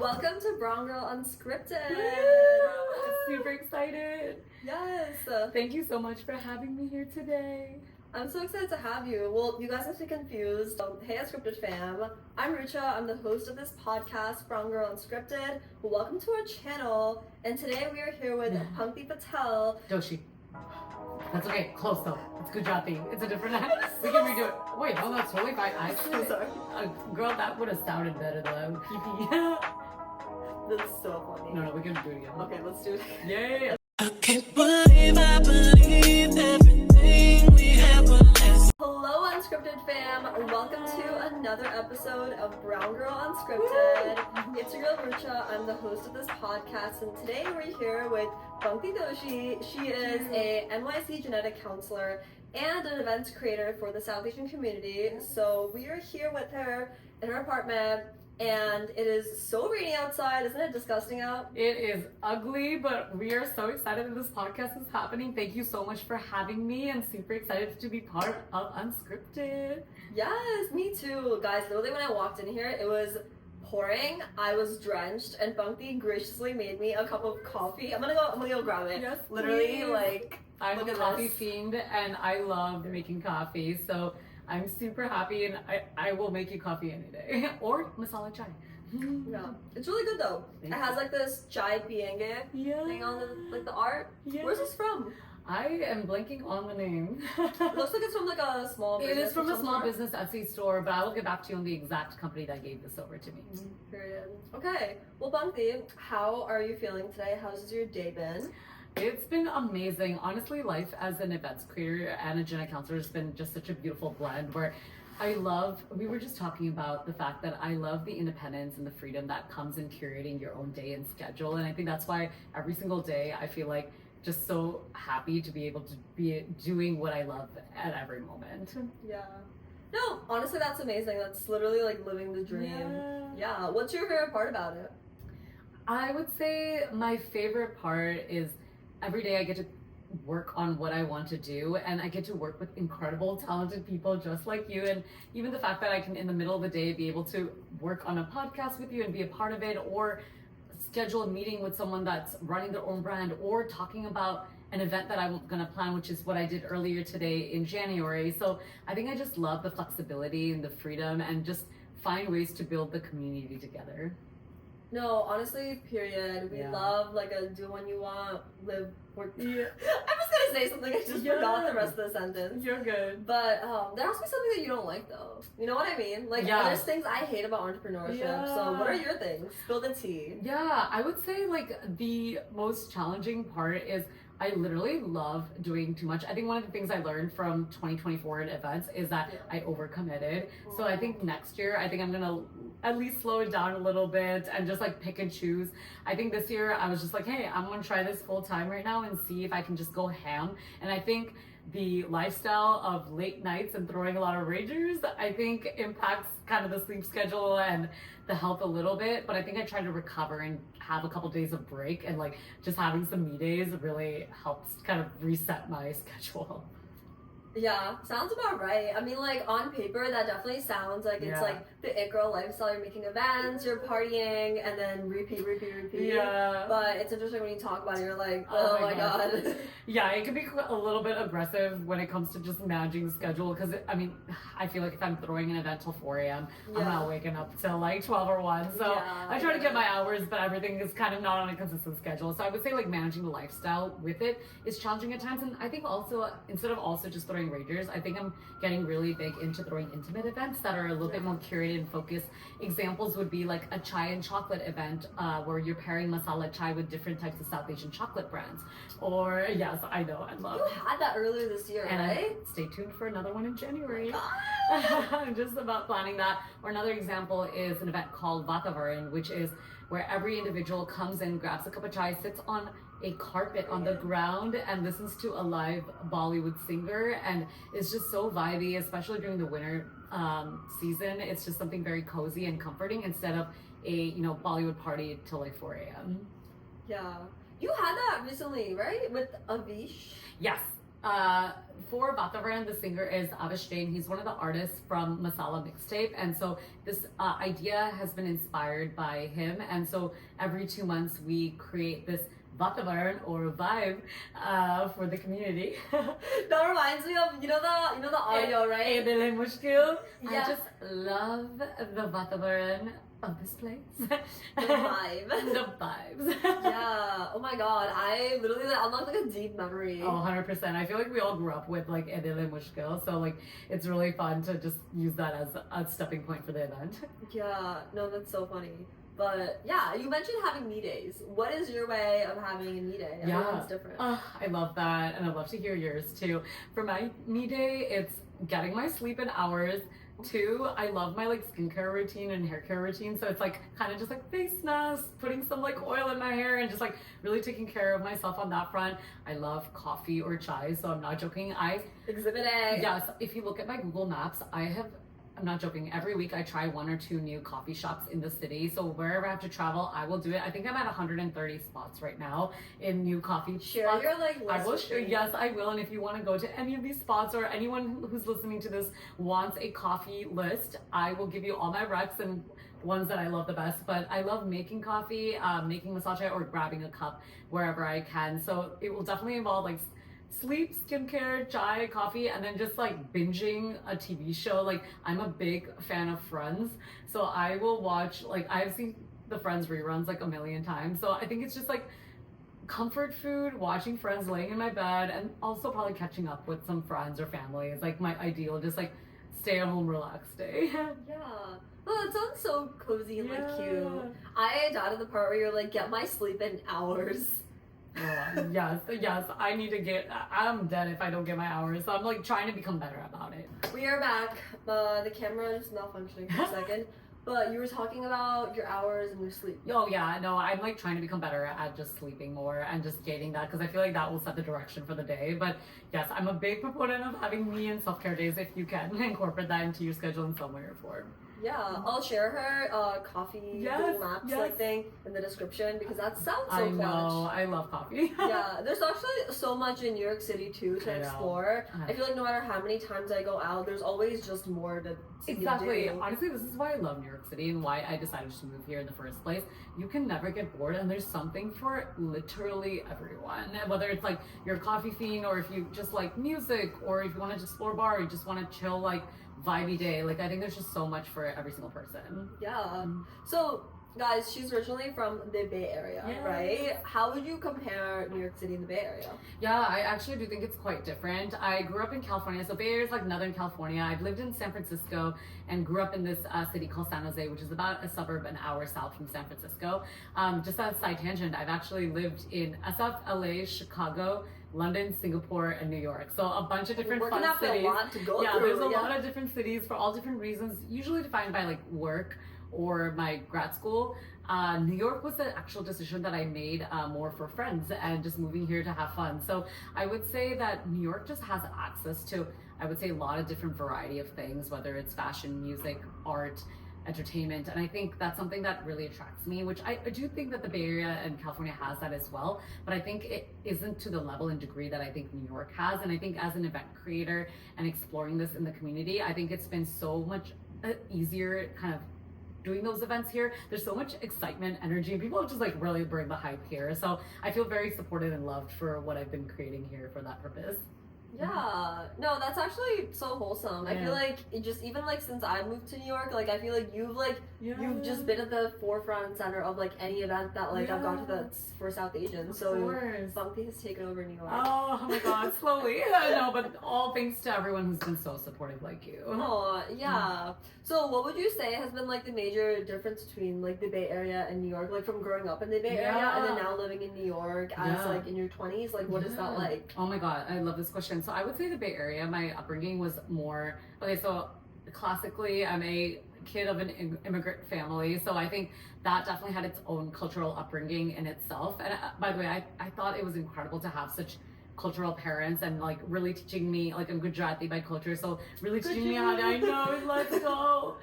Welcome to Brown Girl Unscripted. Super excited. Yes. Thank you so much for having me here today. I'm so excited to have you. Well, you guys must be confused. Hey, Unscripted fam. I'm Rucha. I'm the host of this podcast, Brown Girl Unscripted. Welcome to our channel. And today we are here with Pankti Patel. Doshi. That's okay. Close though. It's a good job thing. It's a different act. We can redo it. Wait, no, that's totally fine. I'm so sorry. Girl, that would have sounded better though. That's so funny. No, we can do it again. Okay, let's do it. Yeah. I can't believe everything we have left. Hello, Unscripted fam. Welcome to another episode of Brown Girl Unscripted. It's your girl Rucha. I'm the host of this podcast, and today we're here with Pankti Doshi. She is a NYC genetic counselor and an events creator for the South Asian community. So we are here with her in her apartment. And it is so rainy outside. Isn't it disgusting out? It is ugly, but we are so excited that this podcast is happening. Thank you so much for having me and super excited to be part of Unscripted. Yes, me too. Guys, literally when I walked in here, it was pouring. I was drenched, and Pankti graciously made me a cup of coffee. I'm gonna go grab it. Yes, literally, please. like, I'm look a at coffee this. fiend and I love making coffee. So I'm super happy and I will make you coffee any day. Or masala chai. Yeah, it's really good though. Thank It has like this chai pienge Yeah. thing on the art. Yeah. Where's this from? I am blanking on the name. It looks like it's from like a small business. It is from of a some small sort. business Etsy store, but I will get back to you on the exact company that gave this over to me. Period. Okay. Well, Pankti, how are you feeling today? How's your day been? It's been amazing. Honestly, life as an events creator and a genetic counselor has been just such a beautiful blend where we were just talking about the fact that I love the independence and the freedom that comes in curating your own day and schedule. And I think that's why every single day I feel like just so happy to be able to be doing what I love at every moment. Yeah. No, honestly, that's amazing. That's literally like living the dream. Yeah. What's your favorite part about it? I would say my favorite part is every day I get to work on what I want to do, and I get to work with incredible, talented people just like you. And even the fact that I can, in the middle of the day, be able to work on a podcast with you and be a part of it, or schedule a meeting with someone that's running their own brand, or talking about an event that I'm gonna plan, which is what I did earlier today in January. So I think I just love the flexibility and the freedom and just find ways to build the community together. No, honestly, period. We Yeah. love like a do when you want, live, work. Yeah. I was gonna say something, I just forgot the rest of the sentence. You're good. But there has to be something that you don't like though. You know what I mean? Like Yeah. there's things I hate about entrepreneurship. So what are your things? Spill the tea. Yeah, I would say like the most challenging part is I literally love doing too much. I think one of the things I learned from 2024 in events is that I overcommitted. So I think next year, I think I'm gonna at least slow it down a little bit and just like pick and choose. I think this year I was just like, hey, I'm gonna try this full time right now and see if I can just go ham. And I think the lifestyle of late nights and throwing a lot of ragers, I think impacts kind of the sleep schedule and the health a little bit. But I think I try to recover and have a couple days of break, and like just having some me days really helps kind of reset my schedule. Yeah, sounds about right. I mean, like on paper, that definitely sounds like it's like the it girl lifestyle. You're making events, you're partying, and then repeat. Yeah. But it's interesting when you talk about it. You're like, oh my god. Yeah, it can be a little bit aggressive when it comes to just managing the schedule. Because I mean, I feel like if I'm throwing an event till 4 a.m., I'm not waking up till like 12 or 1. So I try to get my hours, but everything is kind of not on a consistent schedule. So I would say like managing the lifestyle with it is challenging at times. And I think also instead of also just throwing ragers, I think I'm getting really big into throwing intimate events that are a little bit more curated and focused. Examples would be like a chai and chocolate event where you're pairing masala chai with different types of South Asian chocolate brands. Or yes, I know, I love. You had that earlier this year, and right? Stay tuned for another one in January. I'm just about planning that. Or another example is an event called Vatavaran, which is where every individual comes in, grabs a cup of chai, sits on a carpet on the ground and listens to a live Bollywood singer, and it's just so vibey, especially during the winter season. It's just something very cozy and comforting instead of a Bollywood party till like 4 a.m. Yeah. You had that recently, right? With Avish? Yes. For Vatavaran, the singer is Avish Jain. He's one of the artists from Masala Mixtape. And so this idea has been inspired by him. And so every 2 months we create this Vatavaran or vibe for the community. That reminds me of you know the audio, right? Dil hai mushkil. Yeah. I just love the Vatavaran of this place. The vibe. The vibes. Yeah. Oh my god. I literally unlocked like a deep memory. Oh, 100%. I feel like we all grew up with like Edil hai mushkil. So like it's really fun to just use that as a stepping point for the event. Yeah. No, that's so funny. But yeah, you mentioned having me days. What is your way of having a me day? Everyone's different. I love that, and I'd love to hear yours too. For my me day, it's getting my sleep in hours. 2, I love my like skincare routine and hair care routine. So it's like kind of just like face mask, putting some like oil in my hair, and just like really taking care of myself on that front. I love coffee or chai, so I'm not joking. Exhibit A. Yes, if you look at my Google Maps, I'm not joking. Every week I try 1 or 2 new coffee shops in the city. So wherever I have to travel, I will do it. I think I'm at 130 spots right now in new coffee Share spots. your like list. I will with share. me. Yes, I will. And if you want to go to any of these spots, or anyone who's listening to this wants a coffee list, I will give you all my recs and ones that I love the best. But I love making coffee, making massage or grabbing a cup wherever I can. So it will definitely involve like sleep, skincare, chai, coffee, and then just like binging a TV show. Like I'm a big fan of Friends, so I will watch, like I've seen the Friends reruns like a million times. So I think it's just like comfort food, watching Friends, laying in my bed, and also probably catching up with some friends or family is like my ideal, just like stay at home, relaxed day. Yeah. Oh, that sounds so cozy and like cute. Yeah. I got to the part where you're like, get my sleep in hours. Yes, I need to I'm dead if I don't get my hours. So I'm like trying to become better about it. We are back. The camera is malfunctioning for a second. But you were talking about your hours and your sleep. Oh yeah, no, I'm like trying to become better at just sleeping more and just gaining that, because I feel like that will set the direction for the day. But yes, I'm a big proponent of having me and self-care days if you can incorporate that into your schedule in some way or form. Yeah, I'll share her coffee Google Maps like thing in the description, because that sounds so I clutch. know, I love coffee. Yeah, there's actually so much in New York City too to explore. I feel like no matter how many times I go out, there's always just more to Exactly. do. Honestly, this is why I love New York City and why I decided to move here in the first place. You can never get bored, and there's something for literally everyone. Whether it's like you're a coffee fiend, or if you just like music, or if you want to just explore bar, or you just want to chill like vibey day. Like I think there's just so much for every single person. Yeah. So guys, she's originally from the Bay Area, right? How would you compare New York City and the Bay Area? Yeah, I actually do think it's quite different. I grew up in California, so Bay Area is like Northern California. I've lived in San Francisco and grew up in this city called San Jose, which is about a suburb an hour south from San Francisco. Just as a side tangent, I've actually lived in SF, LA, Chicago, London, Singapore, and New York. So a bunch of different fun cities. A lot to go yeah, through. There's a lot of different cities for all different reasons, usually defined by like work or my grad school. New York was the actual decision that I made more for friends and just moving here to have fun. So I would say that New York just has access to, I would say, a lot of different variety of things, whether it's fashion, music, art, entertainment. And I think that's something that really attracts me, which I do think that the Bay Area and California has that as well, but I think it isn't to the level and degree that I think New York has. And I think as an event creator and exploring this in the community, I think it's been so much easier kind of doing those events here. There's so much excitement, energy, and people just like really bring the hype here. So I feel very supported and loved for what I've been creating here for that purpose. Yeah, no, that's actually so wholesome. I feel like it just, even like since I moved to New York, like I feel like you've just been at the forefront and center of like any event that like I've gone to that's for South Asians. So Pankti has taken over New York. Oh my god, slowly. No, but all thanks to everyone who's been so supportive like you. Oh, yeah. So what would you say has been like the major difference between like the Bay Area and New York, like from growing up in the Bay Area and then now living in New York as like in your 20s? Like what is that like? Oh my god, I love this question. So I would say the Bay Area, my upbringing was more, okay, so classically I'm a kid of an immigrant family, so I think that definitely had its own cultural upbringing in itself. And by the way, I thought it was incredible to have such cultural parents and like really teaching me, like I'm Gujarati by culture, so really teaching me how to, I know, let's go,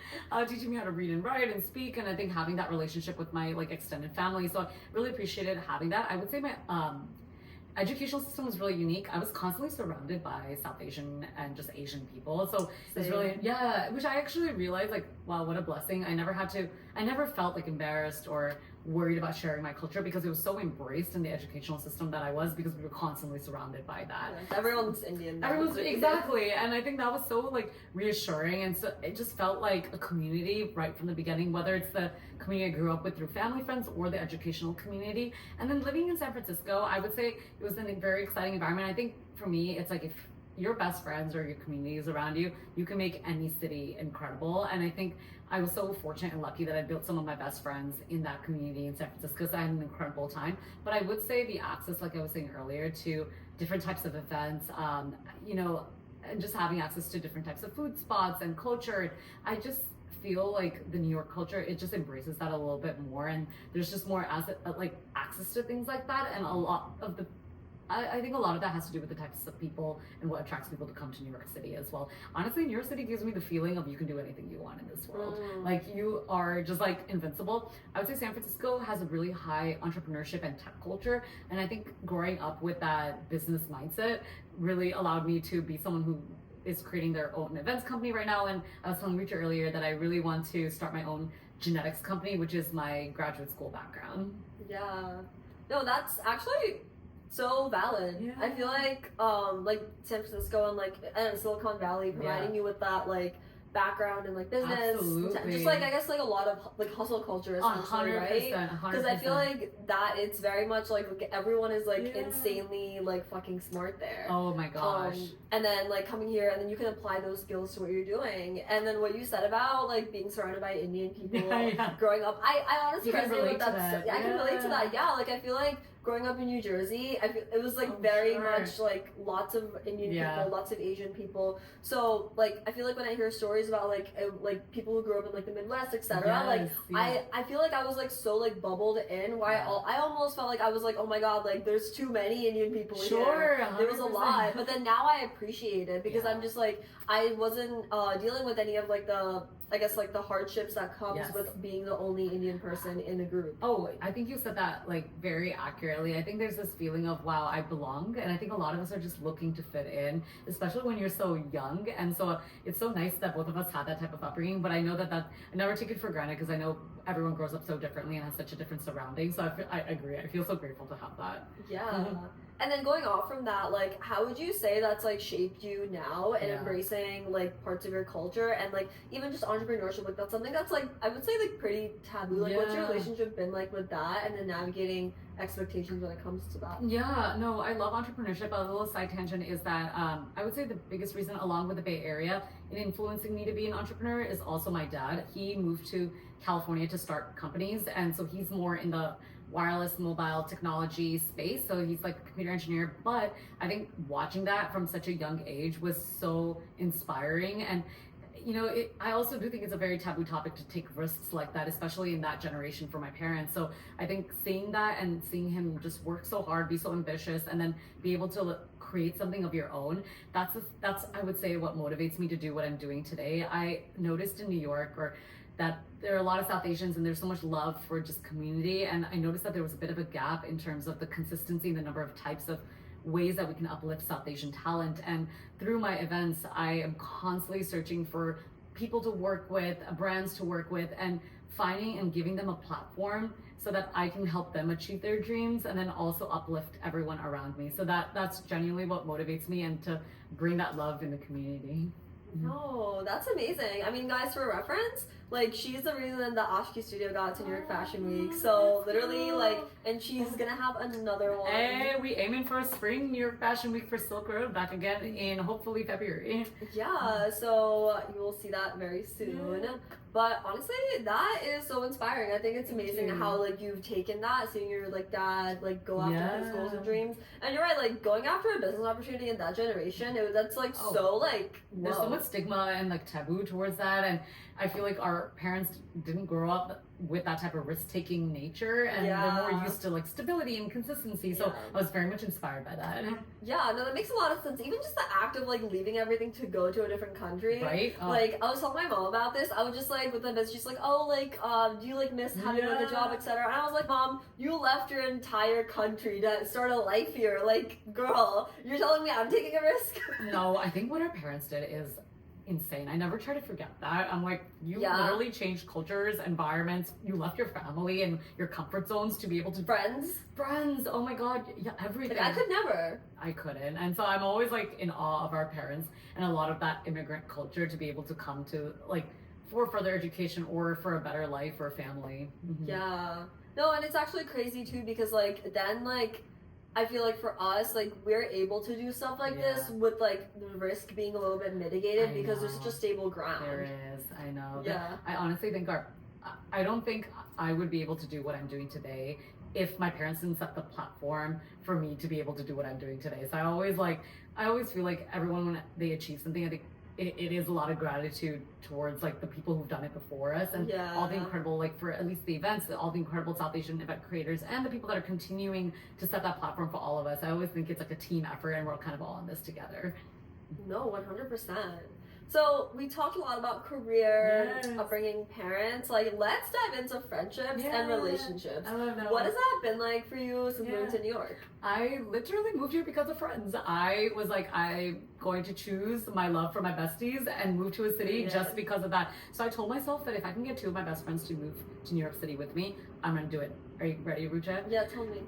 teaching me how to read and write and speak. And I think having that relationship with my like extended family, so I really appreciated having that. I would say my educational system was really unique. I was constantly surrounded by South Asian and just Asian people. So it's really, yeah, which I actually realized, like, wow, what a blessing. I never felt like embarrassed or worried about sharing my culture because it was so embraced in the educational system that I was, because we were constantly surrounded by that. Yeah, everyone's Indian. Everyone's exactly, and I think that was so like reassuring, and so it just felt like a community right from the beginning, whether it's the community I grew up with through family friends or the educational community. And then living in San Francisco, I would say it was a very exciting environment. I think for me, it's like if your best friends or your community is around you, you can make any city incredible. And I think I was so fortunate and lucky that I built some of my best friends in that community in San Francisco, so I had an incredible time. But I would say the access, like I was saying earlier, to different types of events, you know, and just having access to different types of food spots and culture, I just feel like the New York culture, it just embraces that a little bit more, and there's just more access to things like that. And a lot of the I think a lot of that has to do with the types of people and what attracts people to come to New York City as well. Honestly, New York City gives me the feeling of you can do anything you want in this world. Like, you are just like invincible. I would say San Francisco has a really high entrepreneurship and tech culture. And I think growing up with that business mindset really allowed me to be someone who is creating their own events company right now. And I was telling Richa earlier that I really want to start my own genetics company, which is my graduate school background. Yeah. No, that's actually so valid. Yeah. I feel like San Francisco and Silicon Valley providing you with that like background in like business, Absolutely. just like I guess like a lot of like hustle culture essentially, 100%, right? Because I feel like that it's very much like everyone is like insanely like fucking smart there. Oh my gosh. And then like coming here and then you can apply those skills to what you're doing. And then what you said about like being surrounded by Indian people growing up, I honestly can relate to that. I can relate to that. Yeah, like I feel like growing up in New Jersey, I feel it was like very much like lots of Indian people, lots of Asian people. So like I feel like when I hear stories about like people who grew up in like the Midwest, etc. I feel like I was like so like bubbled in. Where I almost felt like I was like, oh my god, like there's too many Indian people here. 100%. There was a lot, but then now I appreciate it because I'm just like I wasn't dealing with any of like the hardships that comes with being the only Indian person in a group. Oh, I think you said that like very accurately. I think there's this feeling of wow, I belong, and I think a lot of us are just looking to fit in, especially when you're so young. And so it's so nice that both of us had that type of upbringing. But I know that I never take it for granted because I know everyone grows up so differently and has such a different surrounding. So I agree. I feel so grateful to have that. Yeah. And then going off from that, like, how would you say that's like shaped you now and embracing like parts of your culture and like even just entrepreneurship? Like that's something that's like I would say like pretty taboo. Like, what's your relationship been like with that, and then navigating expectations when it comes to that? Yeah, no, I love entrepreneurship. A little side tangent is that I would say the biggest reason, along with the Bay Area, in influencing me to be an entrepreneur is also my dad. He moved to California to start companies, and so he's more in the wireless mobile technology space, so he's like a computer engineer. But I think watching that from such a young age was so inspiring. And you know, I also do think it's a very taboo topic to take risks like that, especially in that generation for my parents. So I think seeing that and seeing him just work so hard, be so ambitious, and then be able to create something of your own, that's I would say what motivates me to do what I'm doing today. I noticed in New York that there are a lot of South Asians and there's so much love for just community, and I noticed that there was a bit of a gap in terms of the consistency and the number of types of ways that we can uplift South Asian talent. And through my events, I am constantly searching for people to work with, brands to work with, and finding and giving them a platform so that I can help them achieve their dreams and then also uplift everyone around me. So that's genuinely what motivates me, and to bring that love in the community. Oh, that's amazing. I mean, guys, for reference, like, she's the reason the Ashki studio got to New York Fashion Week. So literally, like, and she's gonna have another one. Hey, we aiming for a spring New York Fashion Week for Silk Road, back again in hopefully February. Yeah, so you will see that very soon. Yeah. But honestly, that is so inspiring. I think it's amazing how like you've taken that, seeing your like dad like go after his goals and dreams. And you're right, like going after a business opportunity in that generation, that's like so like there's so much stigma and like taboo towards that. And I feel like our parents didn't grow up with that type of risk-taking nature, and they're more used to like stability and consistency. So I was very much inspired by that. Yeah, no, that makes a lot of sense. Even just the act of like leaving everything to go to a different country. Right? Like I was telling my mom about this. I was just like with the business, she's like, oh, like, do you like miss having like a job, etc. And I was like, Mom, you left your entire country to start a life here. Like, girl, you're telling me I'm taking a risk? No, I think what our parents did is insane. I never try to forget that. I'm like, you literally changed cultures, environments. You left your family and your comfort zones to be able to friends. Oh my god, yeah, everything. Like I could never. I couldn't, and so I'm always like in awe of our parents and a lot of that immigrant culture to be able to come to like for further education or for a better life or family. Yeah. No, and it's actually crazy too because like then like I feel like for us, like we're able to do stuff like this with like the risk being a little bit mitigated because there's such a stable ground. There is, I know. Yeah. I honestly think I don't think I would be able to do what I'm doing today if my parents didn't set the platform for me to be able to do what I'm doing today. So I always feel like everyone when they achieve something, I think it is a lot of gratitude towards like the people who've done it before us and all the incredible, like for at least the events, all the incredible South Asian event creators and the people that are continuing to set that platform for all of us. I always think it's like a team effort and we're kind of all in this together. No, 100%. So we talked a lot about career, upbringing, parents. Like, let's dive into friendships and relationships. What has that been like for you since moving to New York? I literally moved here because of friends. I was like, I'm going to choose my love for my besties and move to a city just because of that. So I told myself that if I can get two of my best friends to move to New York City with me, I'm gonna do it. Are you ready, Rucha? Yeah, tell me.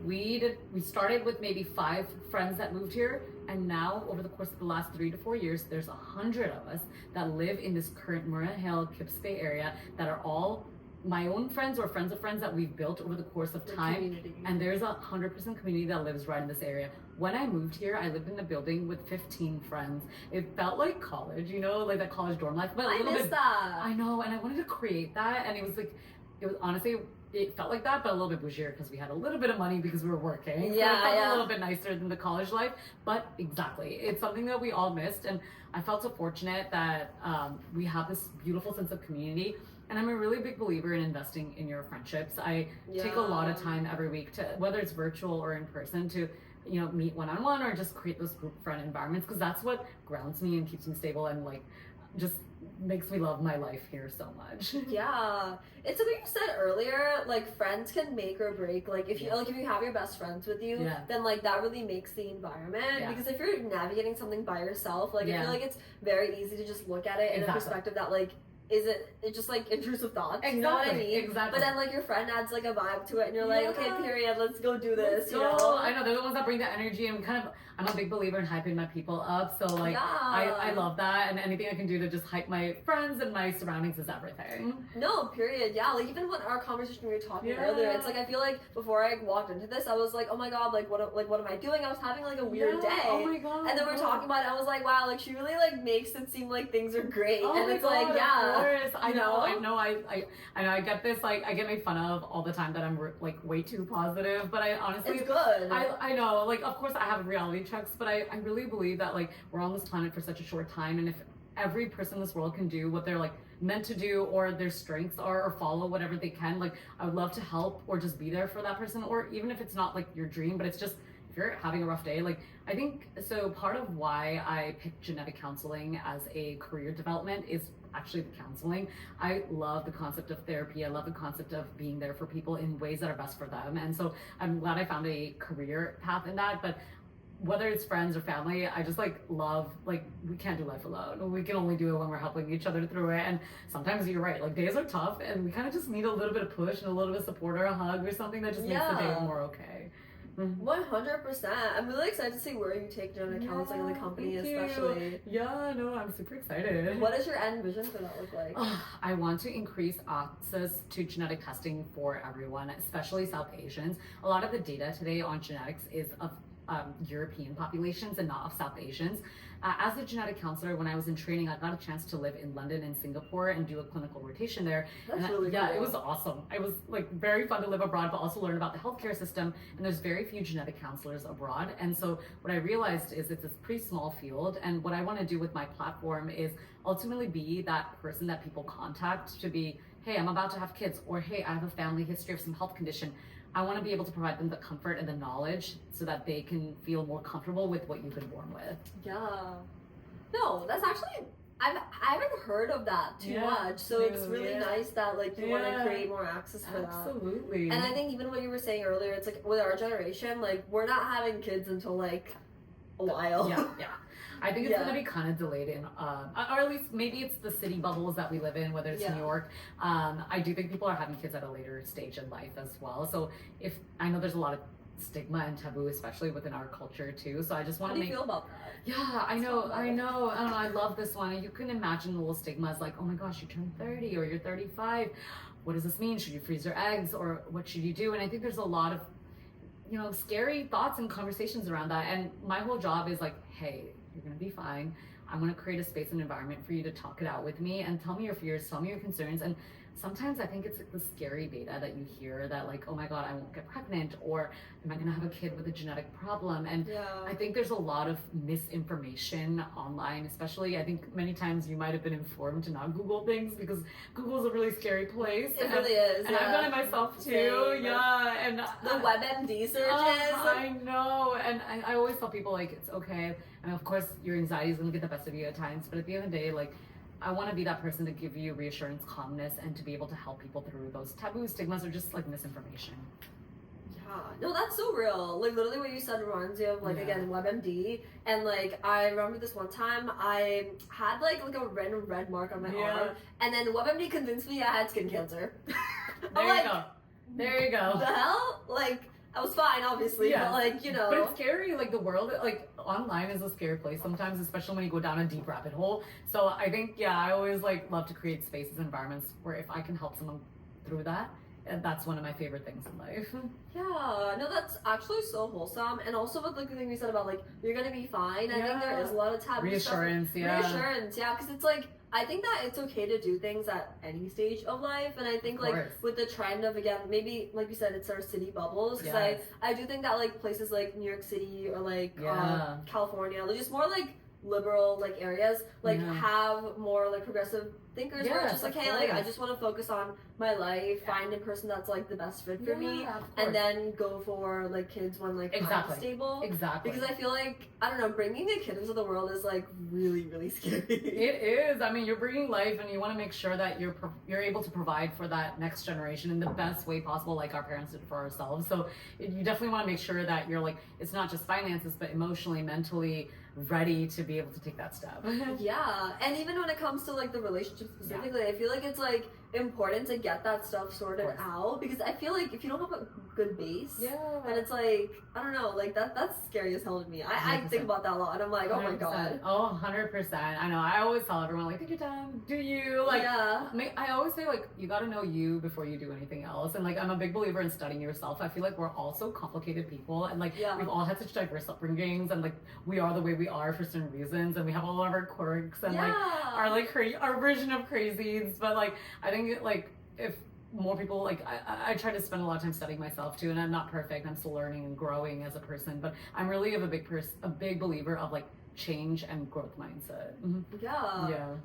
We started with maybe 5 friends that moved here, and now over the course of the last 3 to 4 years, there's 100 of us that live in this current Murrah Hill, Kips Bay area that are all my own friends or friends of friends that we've built over the course of time. And there's 100% community that lives right in this area. When I moved here, I lived in a building with 15 friends. It felt like college, you know, like that college dorm life. But I miss that. I know, and I wanted to create that, and it was honestly. It felt like that, but a little bit bougier because we had a little bit of money because we were working. So it felt a little bit nicer than the college life. But exactly, it's something that we all missed. And I felt so fortunate that we have this beautiful sense of community. And I'm a really big believer in investing in your friendships. I take a lot of time every week to, whether it's virtual or in person, to meet one-on-one or just create those group friend environments because that's what grounds me and keeps me stable and like just makes me love my life here so much. Yeah, it's something you said earlier. Like friends can make or break. Like if you if you have your best friends with you, then like that really makes the environment. Because if you're navigating something by yourself, like I feel like it's very easy to just look at it in a perspective that like it's just like intrusive thoughts. You know what I mean? Exactly. But then like your friend adds like a vibe to it, and you're like, okay, period, let's go do this. You know? I know they're the ones that bring the energy, and I'm a big believer in hyping my people up. So like I love that, and anything I can do to just hype my friends and my surroundings is everything. No, period. Yeah, like even when our conversation we were talking earlier, it's like I feel like before I walked into this, I was like, oh my god, like what am I doing? I was having like a weird day. Oh my god. And then we were talking about it. I was like, wow, like she really like makes it seem like things are great. And it's like, I know. I get this, like, I get made fun of all the time that I'm like way too positive, but I honestly, it's good. I know, like, of course I have reality checks, but I really believe that like we're on this planet for such a short time, and if every person in this world can do what they're like meant to do or their strengths are or follow whatever they can, like I would love to help or just be there for that person, or even if it's not like your dream, but it's just if you're having a rough day, like I think so part of why I picked genetic counseling as a career development is actually the counseling. I love the concept of therapy. I love the concept of being there for people in ways that are best for them. And so I'm glad I found a career path in that. But whether it's friends or family, I just like love, like we can't do life alone. We can only do it when we're helping each other through it. And sometimes you're right, like days are tough and we kind of just need a little bit of push and a little bit of support or a hug or something that just makes the day more okay. 100%. I'm really excited to see where you take genetic counseling in the company, especially. Yeah, no, I'm super excited. What does your end vision for that look like? I want to increase access to genetic testing for everyone, especially South Asians. A lot of the data today on genetics is of European populations and not of South Asians. As a genetic counselor, when I was in training, I got a chance to live in London and Singapore and do a clinical rotation there. That's really yeah, cool. it was awesome. It was like very fun to live abroad, but also learn about the healthcare system. And there's very few genetic counselors abroad. And so what I realized is it's a pretty small field. And what I want to do with my platform is ultimately be that person that people contact to be, hey, I'm about to have kids, or hey, I have a family history of some health condition. I want to be able to provide them the comfort and the knowledge so that they can feel more comfortable with what you've been born with. Yeah. No, that's actually, I haven't heard of that too much. So it's really nice that like you want to create more access for that. Absolutely. And I think even what you were saying earlier, it's like with our generation, like we're not having kids until like a while. Yeah. I think it's going to be kind of delayed in, or at least maybe it's the city bubbles that we live in, whether it's New York. I do think people are having kids at a later stage in life as well. So I know there's a lot of stigma and taboo, especially within our culture too. So I just want to make. How do you feel about that? Yeah, I know. I love this one. You can imagine the little stigmas like, oh my gosh, you turned 30 or you're 35. What does this mean? Should you freeze your eggs or what should you do? And I think there's a lot of, scary thoughts and conversations around that. And my whole job is like, hey, you're going to be fine. I'm going to create a space and environment for you to talk it out with me and tell me your fears, tell me your concerns. And sometimes I think it's like the scary data that you hear that like, oh my God, I won't get pregnant, or am I going to have a kid with a genetic problem? And I think there's a lot of misinformation online, especially I think many times you might have been informed to not Google things because Google's a really scary place. It really is. And I've done it myself too. And the WebMD searches. I know. And I always tell people like, it's okay. And of course your anxiety is going to get the best of you at times, but at the end of the day, like, I want to be that person to give you reassurance, calmness, and to be able to help people through those taboo stigmas or just like misinformation. Yeah, no, that's so real. Like literally what you said reminds me of like again WebMD, and like I remember this one time I had like a random red mark on my arm, and then WebMD convinced me I had skin cancer. There you go. The hell, like. I was fine, obviously, but like, But it's scary, like the world, like online is a scary place sometimes, especially when you go down a deep rabbit hole. So I think, I always like love to create spaces and environments where if I can help someone through that, and that's one of my favorite things in life. Yeah, no, that's actually so wholesome. And also with like the thing you said about like, you're going to be fine. I think there is a lot of taboo reassurance, stuff. Reassurance, because it's like, I think that it's okay to do things at any stage of life, and I think like with the trend of again maybe like you said it's our city bubbles because I do think that like places like New York City or like California, like just more like liberal like areas like have more like progressive thinkers where it's just like hey like I just want to focus on my life, find a person that's like the best fit for me, and then go for like kids when like I'm stable. Because I feel like I don't know, bringing a kid into the world is like really scary. It is. I mean, you're bringing life, and you want to make sure that you're able to provide for that next generation in the best way possible, like our parents did for ourselves. So you definitely want to make sure that you're like it's not just finances, but emotionally, mentally ready to be able to take that step. Yeah, and even when it comes to like the relationship specifically, I feel like it's like important to get that stuff sorted out because I feel like if you don't have a good base, then it's like I don't know, like that's scary as hell to me. I think about that a lot, and I'm like, oh my god. Oh, 100%. I know. I always tell everyone like, take your time, do you like? I always say like, you got to know you before you do anything else, and like I'm a big believer in studying yourself. I feel like we're all so complicated people, and like we've all had such diverse upbringings, and like we are the way we are for certain reasons, and we have all of our quirks and like our version of crazies. But like I think like if more people like I try to spend a lot of time studying myself too, and I'm not perfect. I'm still learning and growing as a person, but I'm really a big believer of like change and growth mindset.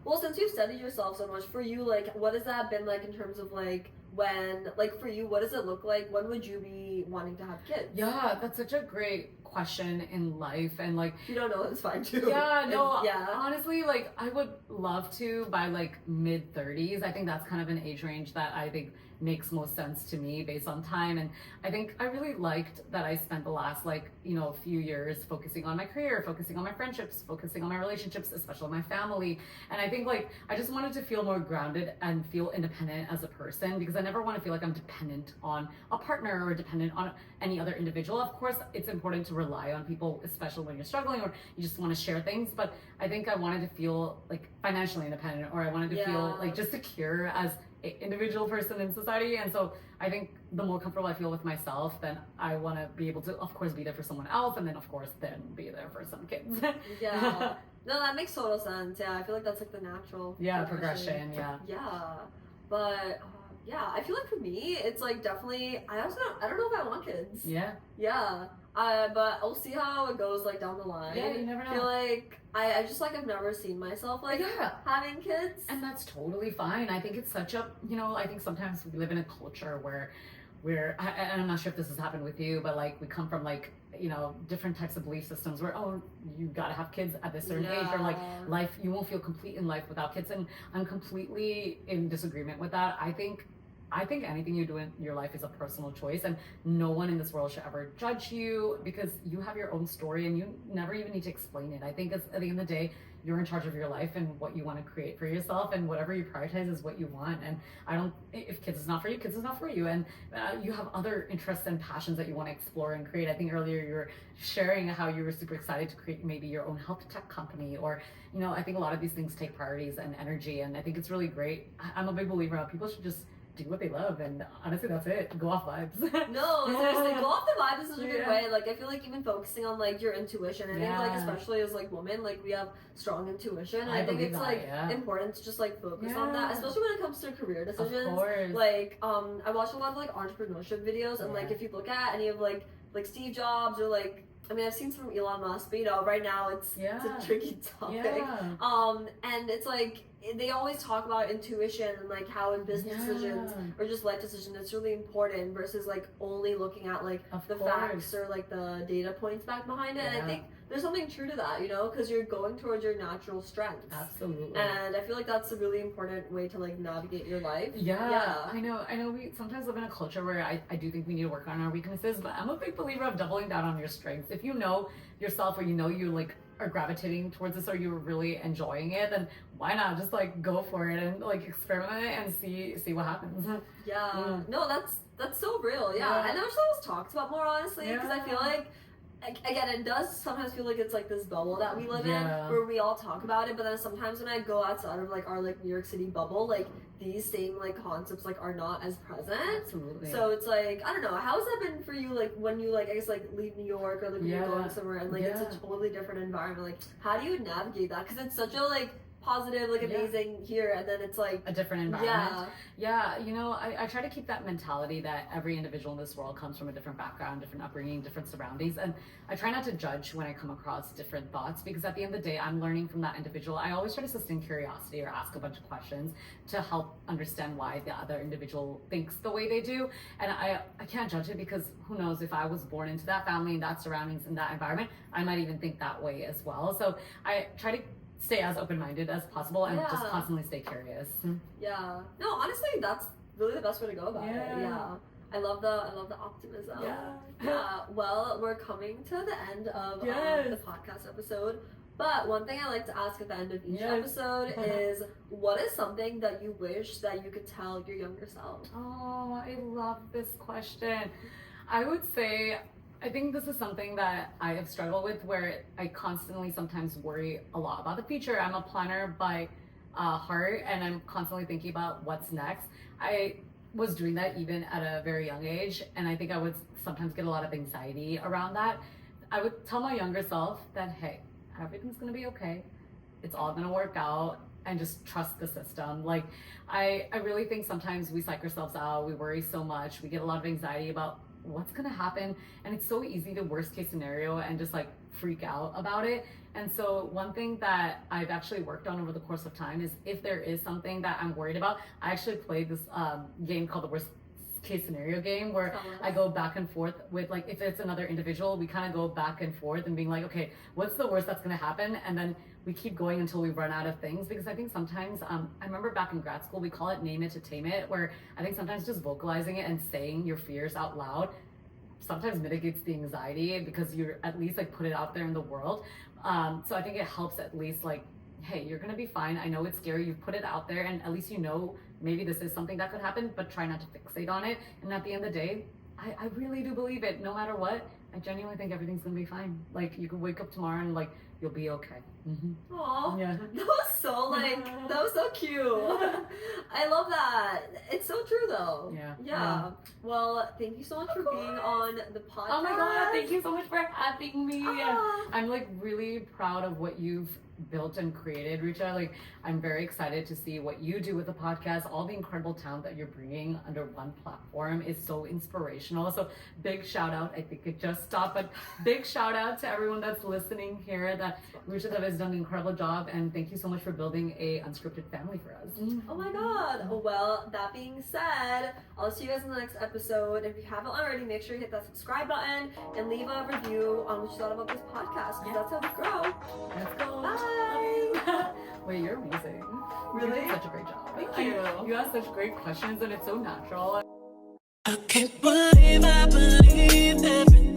Well, since you've studied yourself so much, for you, like what has that been like in terms of like when like for you, what does it look like? When would you be wanting to have kids? That's such a great question in life, and like if you don't know, it's fine too. Honestly, like I would love to by like mid 30s. I think that's kind of an age range that I think makes most sense to me based on time. And I think I really liked that I spent the last like few years focusing on my career, focusing on my friendships, focusing on my relationships, especially my family. And I think like I just wanted to feel more grounded and feel independent as a person, because I never want to feel like I'm dependent on a partner or dependent on any other individual. Of course it's important to rely on people, especially when you're struggling or you just want to share things, but I think I wanted to feel like financially independent, or I wanted to feel like just secure as an individual person in society. And so I think the more comfortable I feel with myself, then I want to be able to, of course, be there for someone else, and then of course then be there for some kids. Yeah. No, that makes total sense. Yeah, I feel like that's like the natural progression. Yeah, but yeah, I feel like for me, it's like definitely. I don't know if I want kids. Yeah. But we'll see how it goes like down the line. Yeah, you never know. I feel like I just like I've never seen myself like having kids, and that's totally fine. I think it's such a I think sometimes we live in a culture where and I'm not sure if this has happened with you, but like we come from like different types of belief systems where you gotta have kids at this certain age, or like life, you won't feel complete in life without kids, and I'm completely in disagreement with that. I think anything you do in your life is a personal choice, and no one in this world should ever judge you because you have your own story and you never even need to explain it. I think at the end of the day, you're in charge of your life and what you want to create for yourself, and whatever you prioritize is what you want. And if kids is not for you, kids is not for you, and you have other interests and passions that you want to explore and create. I think earlier you were sharing how you were super excited to create maybe your own health tech company, or I think a lot of these things take priorities and energy, and I think it's really great. I'm a big believer of people should just do what they love, and honestly that's it. Go off vibes. No, seriously, go off the vibe is such a good way. Like I feel like even focusing on like your intuition, I think like especially as like women, like we have strong intuition, and I think it's like important to just like focus on that, especially when it comes to career decisions. Of course. Like I watch a lot of like entrepreneurship videos, and like if you look at any of like Steve Jobs, or like I mean, I've seen some Elon Musk, but right now it's a tricky topic. And it's like they always talk about intuition and like how in business decisions or just life decisions it's really important versus like only looking at like the facts or like the data points back behind it. And I think there's something true to that, because you're going towards your natural strengths. Absolutely. And I feel like that's a really important way to like navigate your life. I know we sometimes live in a culture where I do think we need to work on our weaknesses, but I'm a big believer of doubling down on your strengths. If you know yourself, or you like are gravitating towards this, or you're really enjoying it, then why not just like go for it and like experiment it and see what happens. No, that's so real. And I wish that was talked about more, honestly, because I feel like again, it does sometimes feel like it's like this bubble that we live in where we all talk about it, but then sometimes when I go outside of like our like New York City bubble, like these same like concepts like are not as present. Absolutely. So it's like, I don't know, how's that been for you, like when you like I guess like leave New York, or like when you're going somewhere and like it's a totally different environment, like how do you navigate that? Because it's such a like positive, like amazing here, and then it's like a different environment. I try to keep that mentality that every individual in this world comes from a different background, different upbringing, different surroundings, and I try not to judge when I come across different thoughts, because at the end of the day I'm learning from that individual. I always try to sustain curiosity or ask a bunch of questions to help understand why the other individual thinks the way they do, and I can't judge it, because who knows, if I was born into that family and that surroundings and that environment, I might even think that way as well. So I try to stay as open-minded as possible and just constantly stay curious. No, honestly, that's really the best way to go about it. I love the optimism. Well, we're coming to the end of the podcast episode, but one thing I like to ask at the end of each episode is, what is something that you wish that you could tell your younger self? Oh, I love this question. I would say, I think this is something that I have struggled with, where I constantly sometimes worry a lot about the future. I'm a planner by heart, and I'm constantly thinking about what's next. I was doing that even at a very young age, and I think I would sometimes get a lot of anxiety around that. I would tell my younger self that, hey, everything's gonna be okay. It's all gonna work out, and just trust the system. Like, I really think sometimes we psych ourselves out, we worry so much, we get a lot of anxiety about what's gonna happen, and it's so easy to worst case scenario and just like freak out about it. And so one thing that I've actually worked on over the course of time is, if there is something that I'm worried about, I actually played this game called the worst case scenario game, where I go back and forth with, like, if it's another individual, we kind of go back and forth and being like, okay, what's the worst that's gonna happen, and then we keep going until we run out of things. Because I think sometimes I remember back in grad school, we call it name it to tame it, where I think sometimes just vocalizing it and saying your fears out loud sometimes mitigates the anxiety, because you're at least like put it out there in the world. So I think it helps at least, like, hey, you're gonna be fine. I know it's scary, you've put it out there, and at least you know maybe this is something that could happen, but try not to fixate on it. And at the end of the day, I really do believe it. No matter what, I genuinely think everything's gonna be fine. Like you can wake up tomorrow and like you'll be okay. Aw, Yeah. that was so that was so cute. I love that. It's so true though. Yeah. Well, thank you so much for being on the podcast. Oh my god, thank you so much for having me. Ah. I'm like really proud of what you've built and created, Richa. Like I'm very excited to see what you do with the podcast. All the incredible talent that you're bringing under one platform is so inspirational. So big shout out. I think it just stopped, but big shout out to everyone that's listening here. That Richa has done an incredible job, and thank you so much for building a unscripted family for us. Oh my god. Well, that being said, I'll see you guys in the next episode. If you haven't already, make sure you hit that subscribe button and leave a review on what you thought about this podcast, because that's how we grow. Let's go. Bye. Wait, you're amazing. Really? You did such a great job. Thank you. You ask such great questions, and it's so natural. I can't believe I believed everything.